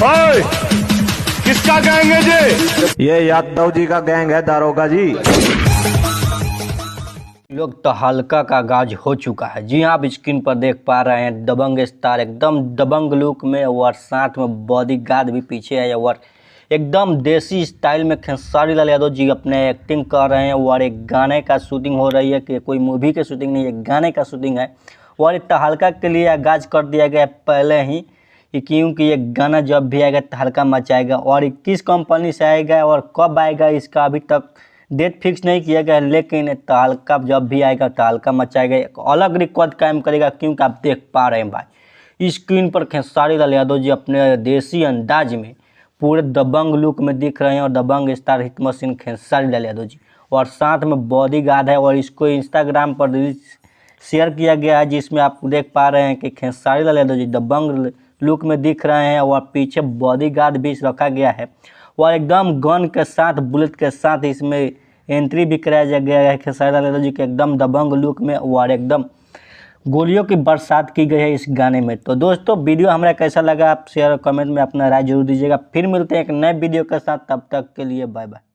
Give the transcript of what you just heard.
ओए, किसका गैंग है जी? ये यादव जी का गैंग है, दारोगा जी। लोग तहलका का आगाज हो चुका है। जी हाँ, आप स्क्रीन पर देख पा रहे हैं दबंग स्टार एकदम दबंग लुक में और साथ में बॉडीगार्ड भी पीछे है और एकदम देसी स्टाइल में खेसारी लाल यादव जी अपने एक्टिंग कर रहे हैं और एक गाने का शूटिंग हो रही है कि कोई मूवी की शूटिंग नहीं, एक गाने का शूटिंग है और तहलका के लिए आगाज कर दिया गया है पहले ही क्योंकि ये गाना जब भी आएगा तहलका मचाएगा और किस कंपनी से आएगा और कब आएगा इसका अभी तक डेट फिक्स नहीं किया गया है, लेकिन तहलका जब भी आएगा तहलका मचाएगा, एक अलग रिकॉर्ड कायम करेगा। क्योंकि आप देख पा रहे हैं भाई स्क्रीन पर खेसारी लाल यादव जी अपने देसी अंदाज में पूरे दबंग लुक में दिख रहे हैं और दबंग star hit machine Khesari Lal Yadav ji और साथ में बॉडीगार्ड है और इसको इंस्टाग्राम पर शेयर किया गया है जिसमें आप देख पा रहे हैं कि खेसारी लाल यादव जी दबंग लुक में दिख रहे हैं और पीछे बॉडीगार्ड भी रखा गया है और एकदम गन के साथ बुलेट के साथ इसमें एंट्री भी कराया गया है खेसारी लाल यादव जी के एकदम दबंग लुक में और एकदम गोलियों की बरसात की गई है इस गाने में। तो दोस्तों वीडियो हमारा कैसा लगा आप शेयर और कमेंट में अपना राय जरूर दीजिएगा। फिर मिलते हैं एक नए वीडियो के साथ, तब तक के लिए बाय बाय।